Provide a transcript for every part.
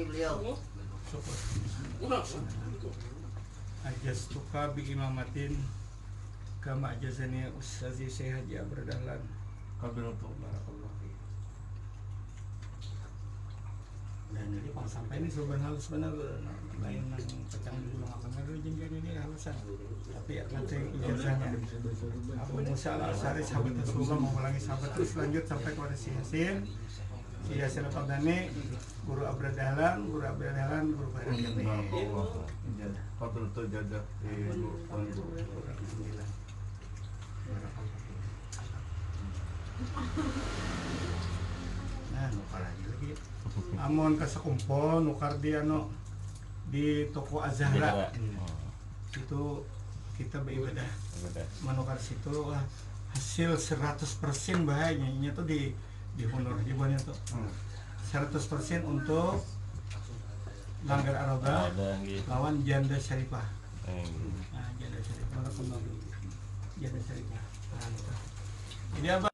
beliau. Ajastuka bi imamatin kama ajazani Ustazi Syekh Haji Abdul Dahlan. Barakallahu fiik. Dan jadi pas sampai ini soban halus benar lain nang pecang dulu akan ada jenjang ini halusan. Tapi ya nanti ijazahnya Abu Musa Al-Asy'ari sahabat Rasulullah mengulangi sahabat terus lanjut sampai kepada si Yasin. Si Yasin Al-Qadani, guru Abdul Dahlan, guru Barakati. Fadl jadah Alhamdulillah. Nah, nukar lagi. Amon kasakumpo, nukar di di toko Azhara. Itu kita beribadah. Menukar situ hasil 100% bahayanya. Ini tuh di honor di bawahnya tuh. 100% untuk Langgar Aroba lawan Janda Syarifah. Nah, Janda Syarifah Janda Syarifah. Jadi apa?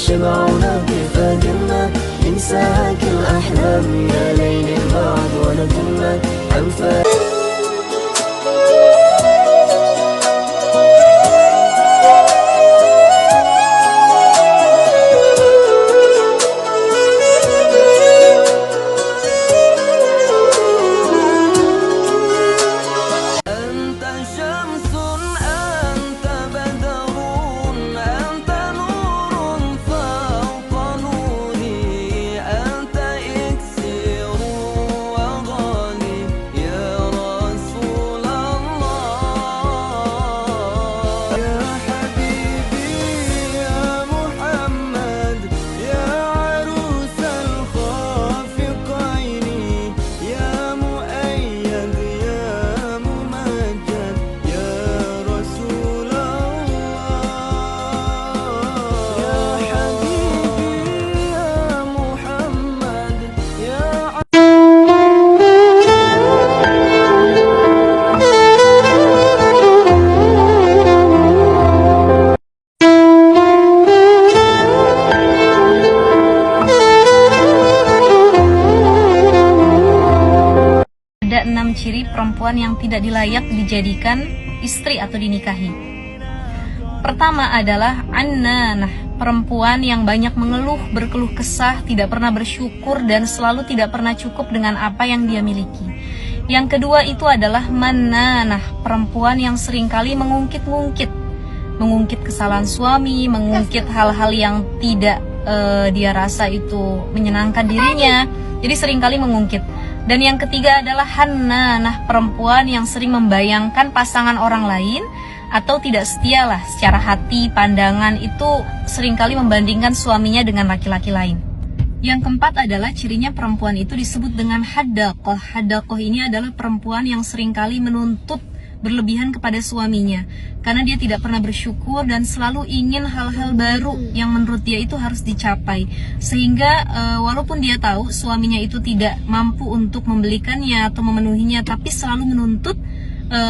شبعنا بفجرنا ننسى كل الأحلام يا ليل بعد ونكنا عن يا ada 6 ciri perempuan yang tidak dilayak dijadikan istri atau dinikahi. Pertama adalah annanah, perempuan yang banyak mengeluh, berkeluh kesah, tidak pernah bersyukur dan selalu tidak pernah cukup dengan apa yang dia miliki. Yang kedua itu adalah mannanah, perempuan yang seringkali mengungkit kesalahan suami, mengungkit hal-hal yang tidak dia rasa itu menyenangkan dirinya. Jadi seringkali mengungkit. Dan yang ketiga adalah hannanah, perempuan yang sering membayangkan pasangan orang lain atau tidak setia lah secara hati, pandangan itu seringkali membandingkan suaminya dengan laki-laki lain. Yang keempat adalah cirinya perempuan itu disebut dengan haddaqah. Haddaqah ini adalah perempuan yang seringkali menuntut berlebihan kepada suaminya karena dia tidak pernah bersyukur dan selalu ingin hal-hal baru yang menurut dia itu harus dicapai, sehingga walaupun dia tahu suaminya itu tidak mampu untuk membelikannya atau memenuhinya, tapi selalu menuntut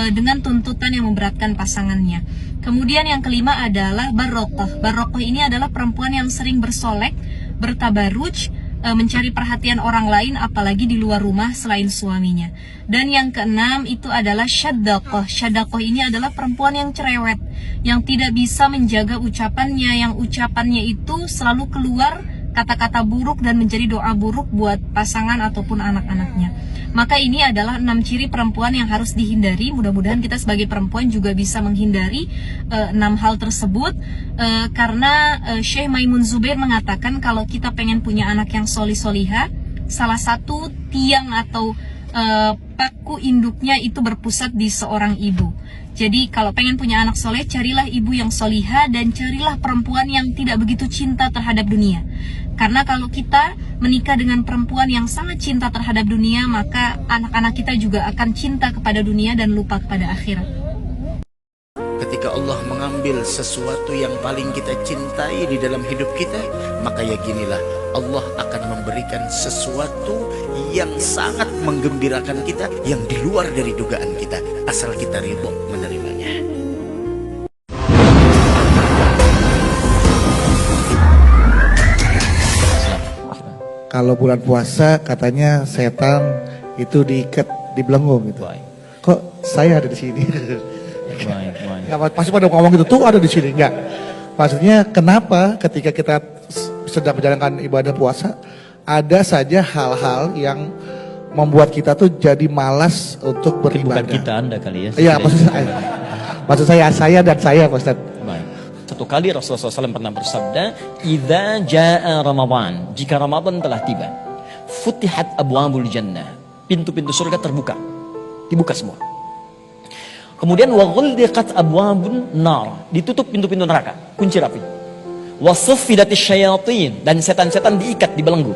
dengan tuntutan yang memberatkan pasangannya. Kemudian yang kelima adalah barokah. Barokah ini adalah perempuan yang sering bersolek, bertabaruj, mencari perhatian orang lain apalagi di luar rumah selain suaminya. Dan yang keenam itu adalah syaddaqah. Syaddaqah ini adalah perempuan yang cerewet, yang tidak bisa menjaga ucapannya, yang ucapannya itu selalu keluar kata-kata buruk dan menjadi doa buruk buat pasangan ataupun anak-anaknya. Maka ini adalah 6 ciri perempuan yang harus dihindari. Mudah-mudahan kita sebagai perempuan juga bisa menghindari 6 hal tersebut, karena Syekh Maimun Zubair mengatakan kalau kita pengen punya anak yang solih-solihah, salah satu tiang atau paku induknya itu berpusat di seorang ibu. Jadi kalau pengen punya anak soleh, carilah ibu yang solihah dan carilah perempuan yang tidak begitu cinta terhadap dunia. Karena kalau kita menikah dengan perempuan yang sangat cinta terhadap dunia, maka anak-anak kita juga akan cinta kepada dunia dan lupa kepada akhirat. Ketika Allah mengambil sesuatu yang paling kita cintai di dalam hidup kita, maka yakinilah Allah akan memberikan sesuatu yang sangat menggembirakan kita, yang di luar dari dugaan kita, asal kita ridho menerimanya. Kalau bulan puasa katanya setan itu diikat, dibelenggu gitu. Kok saya ada di sini? Nggak, pasti pada ngomong gitu, tuh ada di sini. Enggak. Maksudnya kenapa ketika kita sedang menjalankan ibadah puasa, ada saja hal-hal yang membuat kita tuh jadi malas untuk beribadah. Bukan kita, Anda kali ya. Iya, maksud saya dan saya, Pak Ustaz. Baik. Satu kali Rasulullah SAW pernah bersabda, "Idza jaa Ramadan," jika Ramadan telah tiba, futihat abwabul jannah, pintu-pintu surga terbuka, dibuka semua. Kemudian wa ghulliqat abwabun nar, ditutup pintu-pintu neraka, kunci rapi. Wa suffidatis syayatin, dan setan-setan diikat, dibelenggu.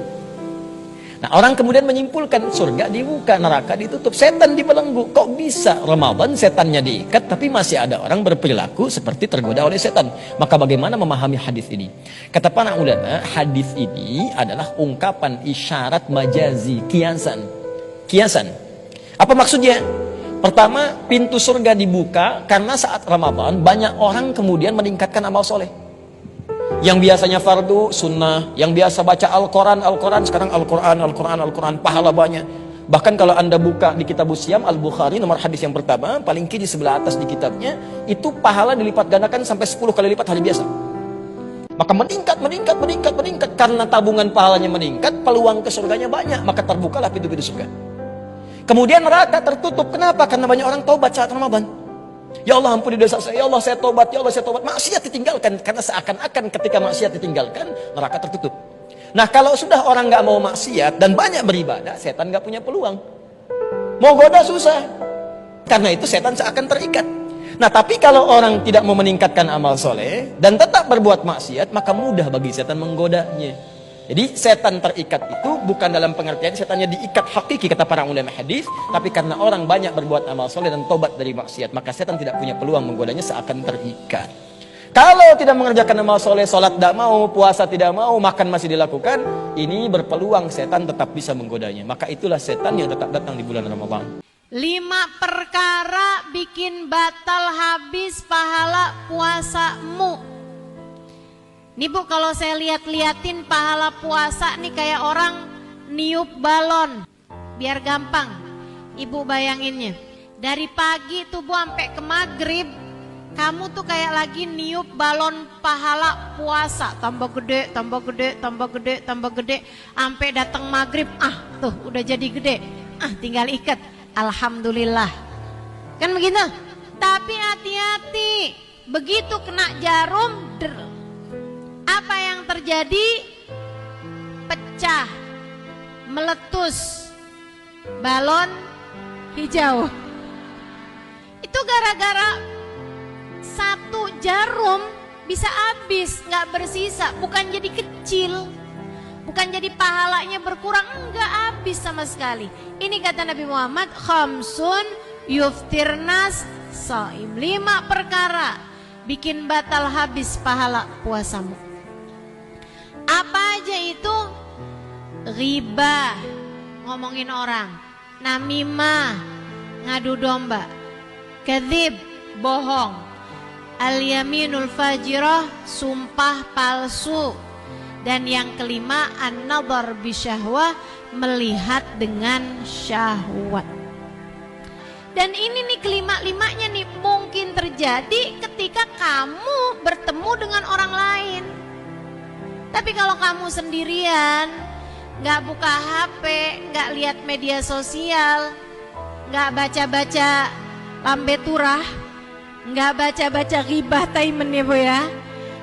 Nah, orang kemudian menyimpulkan surga dibuka, neraka ditutup, setan dibelenggu. Kok bisa Ramadan setannya diikat tapi masih ada orang berperilaku seperti tergoda oleh setan? Maka bagaimana memahami hadis ini? Kata para ulama, hadis ini adalah ungkapan isyarat majazi, kiasan. Kiasan. Apa maksudnya? Pertama, pintu surga dibuka karena saat Ramadan banyak orang kemudian meningkatkan amal soleh. Yang biasanya fardu, sunnah, yang biasa baca Al-Quran, sekarang Al-Quran, pahala banyak. Bahkan kalau Anda buka di kitab Usyam, Al-Bukhari, nomor hadis yang pertama, paling kiri sebelah atas di kitabnya, itu pahala dilipat gandakan sampai 10 kali lipat hari biasa. Maka meningkat, karena tabungan pahalanya meningkat, peluang ke surganya banyak, maka terbukalah pintu-pintu surga. Kemudian neraka tertutup, kenapa? Karena banyak orang taubat saat Ramadan. Ya Allah ampuni dosa saya, ya Allah saya tobat, ya Allah saya tobat. Maksiat ditinggalkan, karena seakan-akan ketika maksiat ditinggalkan, neraka tertutup. Nah, kalau sudah orang nggak mau maksiat dan banyak beribadah, setan nggak punya peluang. Mau goda susah. Karena itu setan seakan terikat. Nah, tapi kalau orang tidak mau meningkatkan amal soleh dan tetap berbuat maksiat, maka mudah bagi setan menggodanya. Jadi setan terikat itu bukan dalam pengertian setannya diikat hakiki kata para ulama hadis, tapi karena orang banyak berbuat amal soleh dan tobat dari maksiat, maka setan tidak punya peluang menggodanya seakan terikat. Kalau tidak mengerjakan amal soleh, sholat tidak mau, puasa tidak mau, makan masih dilakukan, ini berpeluang setan tetap bisa menggodanya. Maka itulah setan yang tetap datang di bulan Ramadan. 5 perkara bikin batal habis pahala puasamu. Nih Bu, kalau saya liatin pahala puasa nih kayak orang niup balon. Biar gampang. Ibu bayanginnya, dari pagi tuh Bu sampai ke maghrib, kamu tuh kayak lagi niup balon pahala puasa, tambah gede, tambah gede, tambah gede, tambah gede, sampai datang maghrib, tuh udah jadi gede, tinggal ikat, alhamdulillah, kan begitu. Tapi hati-hati, begitu kena jarum, apa yang terjadi? Pecah, meletus, balon hijau. Itu gara-gara satu jarum bisa habis, nggak bersisa. Bukan jadi kecil, bukan jadi pahalanya berkurang, nggak habis sama sekali. Ini kata Nabi Muhammad, khamsun yuftirnas saim, 5 perkara bikin batal habis pahala puasamu. Apa aja itu? Ghibah, ngomongin orang, namimah, ngadu domba, kadzib, bohong, al-yaminul fajirah, sumpah palsu, dan yang kelima an-nadhar bisyahwah, melihat dengan syahwat. Dan ini nih kelima-limanya nih mungkin terjadi ketika kamu bertemu dengan orang lain. Tapi kalau kamu sendirian, nggak buka HP, nggak lihat media sosial, nggak baca-baca lambe turah, nggak baca-baca ghibah taimen ya Bu ya,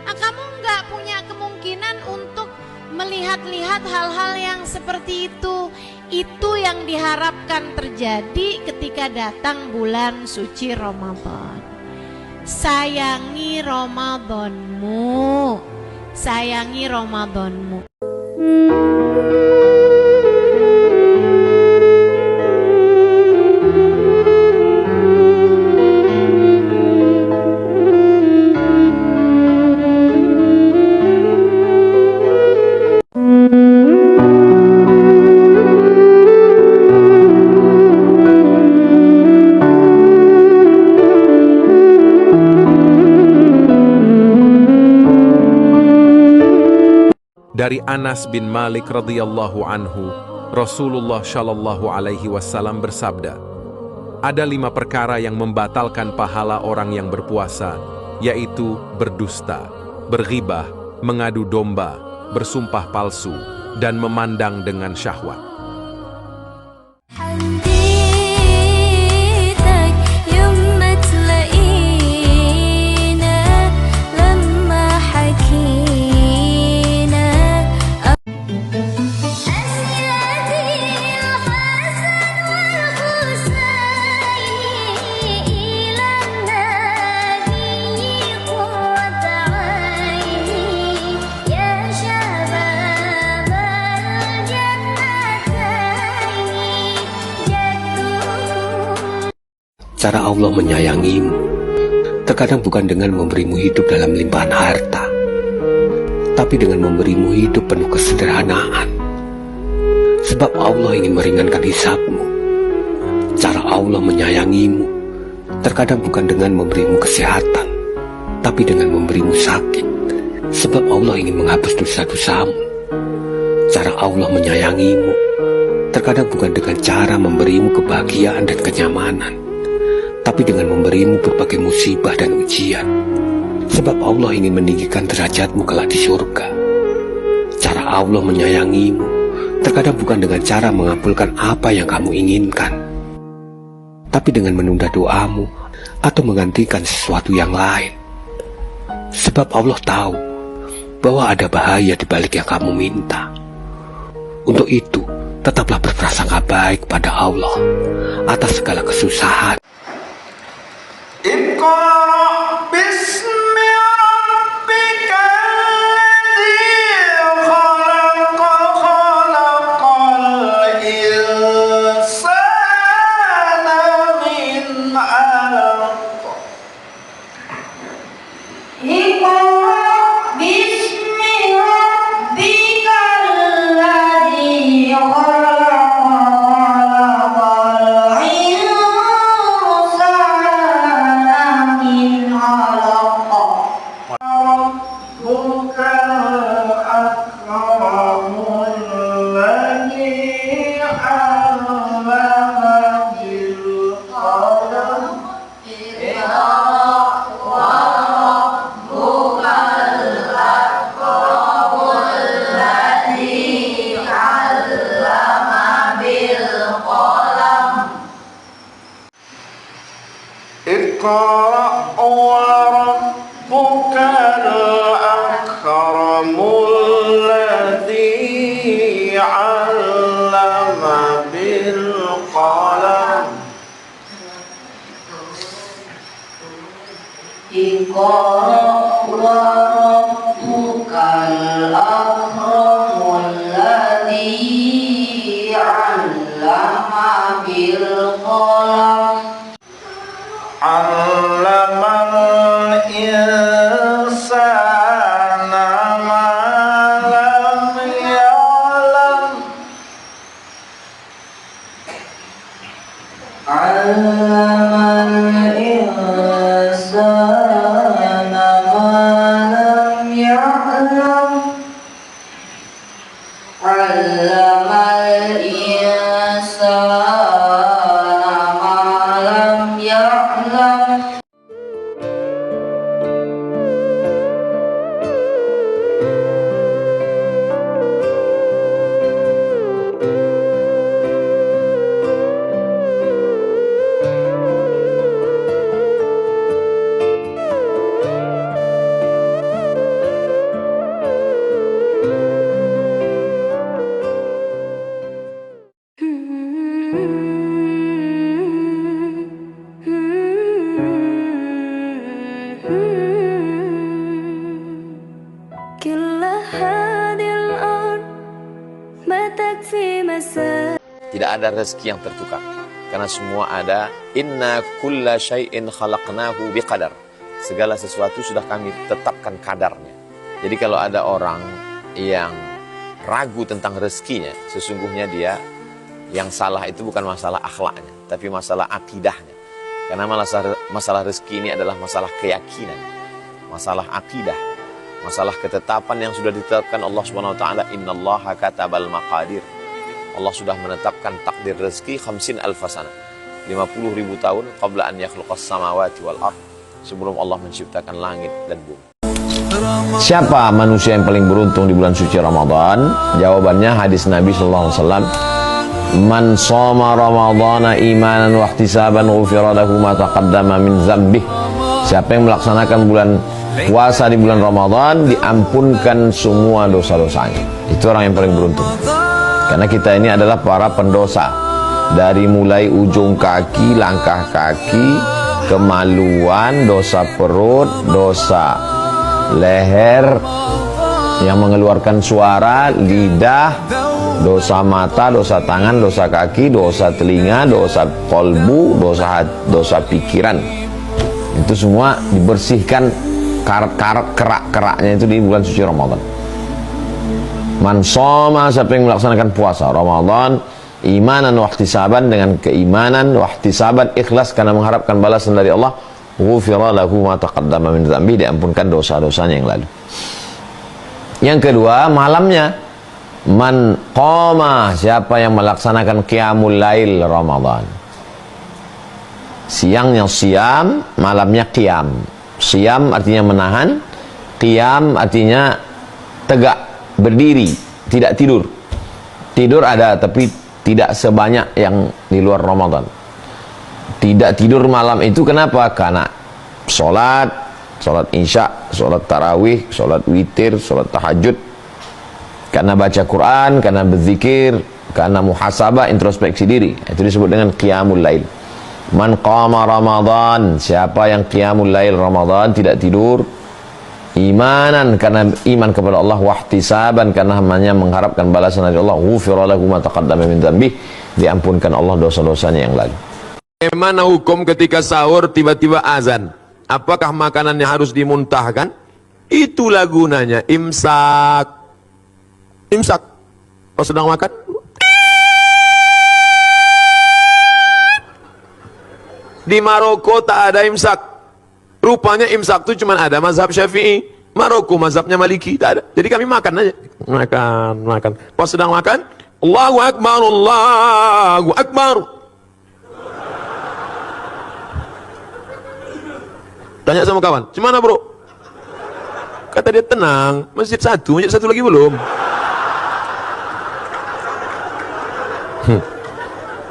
kamu nggak punya kemungkinan untuk melihat-lihat hal-hal yang seperti itu. Itu yang diharapkan terjadi ketika datang bulan suci Ramadan. Sayangi Ramadanmu, sayangi Ramadanmu. Dari Anas bin Malik radhiyallahu anhu, Rasulullah shallallahu alaihi wasallam bersabda, ada 5 perkara yang membatalkan pahala orang yang berpuasa, yaitu berdusta, berghibah, mengadu domba, bersumpah palsu, dan memandang dengan syahwat. Cara Allah menyayangimu terkadang bukan dengan memberimu hidup dalam limpahan harta, tapi dengan memberimu hidup penuh kesederhanaan. Sebab Allah ingin meringankan hisabmu. Cara Allah menyayangimu terkadang bukan dengan memberimu kesehatan, tapi dengan memberimu sakit. Sebab Allah ingin menghapus dosa-dosamu. Cara Allah menyayangimu terkadang bukan dengan cara memberimu kebahagiaan dan kenyamanan, tapi dengan memberimu berbagai musibah dan ujian. Sebab Allah ingin meninggikan derajatmu kelak di surga. Cara Allah menyayangimu terkadang bukan dengan cara mengabulkan apa yang kamu inginkan, tapi dengan menunda doamu atau menggantikan sesuatu yang lain. Sebab Allah tahu bahwa ada bahaya di balik yang kamu minta. Untuk itu, tetaplah berprasangka baik pada Allah atas segala kesusahan. Iqra bismi rabbikal ladzi khalaq, khalaqal insana min 'alaq. Iqra bismi rabbikal ladzi khalaq, khalaqal insana min اقرأ وربك الأكرم الذي علم بالقلم اقرأ وربك الأكرم الذي علم بالقلم علم الإنسان ما لم يعلم علم الإنسان ما لم يعلم علم الإنسان ما لم يعلم Tidak ada rezeki yang tertukar, karena semua ada. Inna kulla syai'in khalaqnahu biqadar. Segala sesuatu sudah kami tetapkan kadarnya. Jadi kalau ada orang yang ragu tentang rezekinya, sesungguhnya dia yang salah itu bukan masalah akhlaknya, tapi masalah akidahnya. Karena masalah rezeki ini adalah masalah keyakinan, masalah akidah, masalah ketetapan yang sudah ditetapkan Allah Subhanahu wa taala. Innallaha katabal maqadir. Allah sudah menetapkan takdir rezeki 50.000 sana, 50.000 tahun qabla an yakhluqas samawati wal ard, sebelum Allah menciptakan langit dan bumi. Siapa manusia yang paling beruntung di bulan suci Ramadan? Jawabannya hadis Nabi sallallahu alaihi wasallam, man shoma ramadhana imanan wa ihtisaban ghufira lahu ma taqaddama min dzambih. Siapa yang melaksanakan bulan puasa di bulan Ramadan, diampunkan semua dosa-dosanya. Itu orang yang paling beruntung. Karena kita ini adalah para pendosa. Dari mulai ujung kaki, langkah kaki, kemaluan, dosa perut, dosa leher yang mengeluarkan suara, lidah, dosa mata, dosa tangan, dosa kaki, dosa telinga, dosa kolbu, dosa pikiran. Itu semua dibersihkan kerak-keraknya itu di bulan suci Ramadan. Man shoma, siapa yang melaksanakan puasa Ramadan imanan wa ihtisaban, dengan keimanan, wa ihtisaban, ikhlas karena mengharapkan balasan dari Allah, ghufira lahu ma taqaddama min dzambi, diampunkan dosa-dosanya yang lalu. Yang kedua, malamnya. Man qama, siapa yang melaksanakan qiyamul lail Ramadan. Siangnya siam, malamnya qiyam. Siam artinya menahan, qiyam artinya tegak, berdiri, tidak tidur. Tidur ada, tapi tidak sebanyak yang di luar Ramadan. Tidak tidur malam itu kenapa? Karena sholat isya, sholat tarawih, sholat witir, sholat tahajud. Karena baca Quran, karena berzikir, karena muhasabah, introspeksi diri. Itu disebut dengan qiyamul lail. Man qama Ramadan, siapa yang qiyamul lail Ramadan, tidak tidur, imanan karena iman kepada Allah, wahtisaban karena hanya mengharapkan balasan dari Allah, ghufira lahu ma taqaddama min dzambih, diampunkan Allah dosa-dosanya yang lalu. Bagaimana hukum ketika sahur tiba-tiba azan? Apakah makanannya harus dimuntahkan? Itulah gunanya imsak. Imsak. Kau sedang makan? Di Maroko tak ada imsak. Rupanya imsak itu cuma ada mazhab Syafi'i. Maroko mazhabnya Maliki, tak ada. Jadi kami makan aja. Makan. Pas sedang makan, Allahu Akbar, Allahu Akbar. Tanya sama kawan, gimana bro? Kata dia, tenang, masjid satu lagi belum.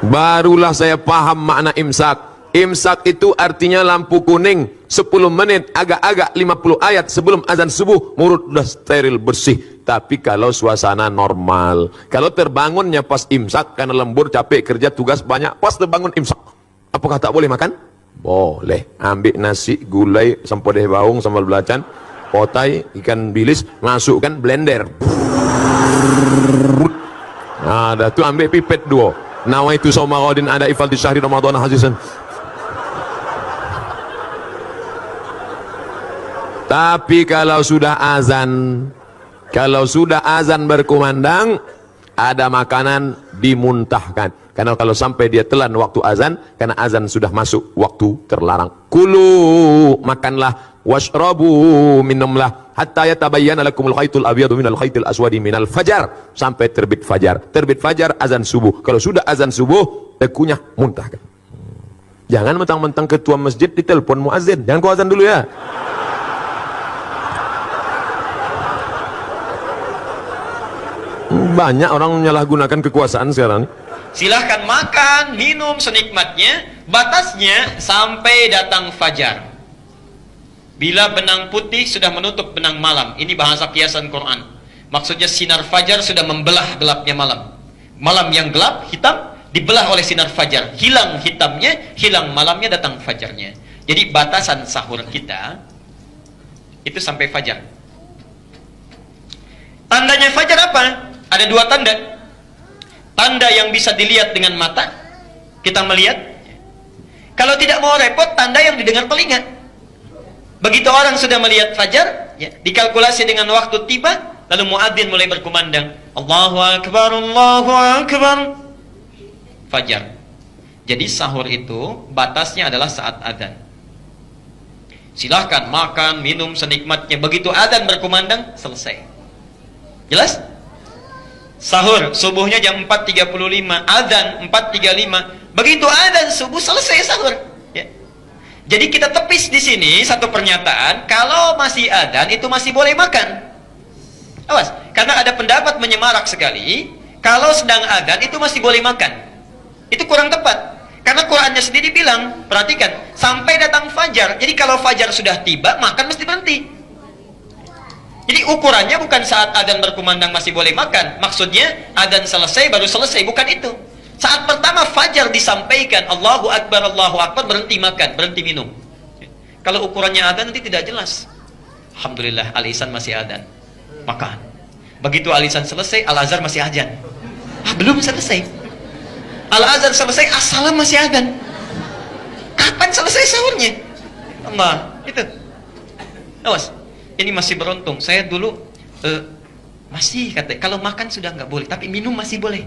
Barulah saya paham makna imsak. Imsak itu artinya lampu kuning 10 menit, agak-agak 50 ayat sebelum azan subuh, mulut udah steril bersih. Tapi kalau suasana normal, kalau terbangunnya pas imsak karena lembur, capek kerja, tugas banyak, pas terbangun imsak, apakah tak boleh makan? Boleh. Ambil nasi, gulai, sempodeh baung, sambal belacan, potai, ikan bilis, masukkan blender. Ada tuh, ambil pipet 2. Nawaitu saumarodin ada ifal di syahri Ramadan hazisan. Tapi kalau sudah azan berkumandang, ada makanan dimuntahkan. Karena kalau sampai dia telan waktu azan, karena azan sudah masuk waktu terlarang. Kulu, makanlah, washrabu, minumlah, hatta yatabayyana lakumul khaytul abyadu minal khaytil aswadi minal fajar, sampai terbit fajar. Terbit fajar azan subuh. Kalau sudah azan subuh, tekunyah muntahkan. Jangan mentang-mentang ketua masjid ditelepon muazin. Jangan kau azan dulu ya. Banyak orang menyalahgunakan kekuasaan sekarang. Silahkan makan, minum senikmatnya, batasnya sampai datang fajar. Bila benang putih sudah menutup benang malam, ini bahasa kiasan Quran. Maksudnya sinar fajar sudah membelah gelapnya malam. Malam yang gelap, hitam, dibelah oleh sinar fajar. Hilang hitamnya, hilang malamnya, datang fajarnya. Jadi batasan sahur kita itu sampai fajar. Tandanya fajar apa? Ada 2 tanda. Tanda yang bisa dilihat dengan mata, kita melihat. Kalau tidak mau repot, tanda yang didengar telinga. Begitu orang sudah melihat fajar, ya, dikalkulasi dengan waktu tiba, lalu muadzin mulai berkumandang, Allahu Akbar, Allahu Akbar. Fajar. Jadi sahur itu batasnya adalah saat adzan. Silahkan makan, minum senikmatnya. Begitu adzan berkumandang, selesai. Jelas? Sahur, subuhnya jam 4.35, adzan 4.35. Begitu adzan subuh, selesai sahur. Ya. Jadi kita tepis di sini satu pernyataan, kalau masih adzan itu masih boleh makan. Awas, karena ada pendapat menyemarak sekali, kalau sedang adzan itu masih boleh makan. Itu kurang tepat. Karena Qurannya sendiri bilang, perhatikan, sampai datang fajar. Jadi kalau fajar sudah tiba, makan mesti berhenti. Jadi ukurannya bukan saat adzan berkumandang masih boleh makan. Maksudnya adzan selesai baru selesai, bukan itu. Saat pertama fajar disampaikan Allahu Akbar, berhenti makan, berhenti minum. Kalau ukurannya adzan nanti tidak jelas. Alhamdulillah Al-Ihsan masih adzan, makan. Begitu Al-Ihsan selesai, Al-Azhar masih adzan. Belum selesai. Al-Azhar selesai, As-Salam masih adzan. Kapan selesai sahurnya? Allah, itu. Awas. Ini masih beruntung. Saya dulu masih kata kalau makan sudah nggak boleh, tapi minum masih boleh.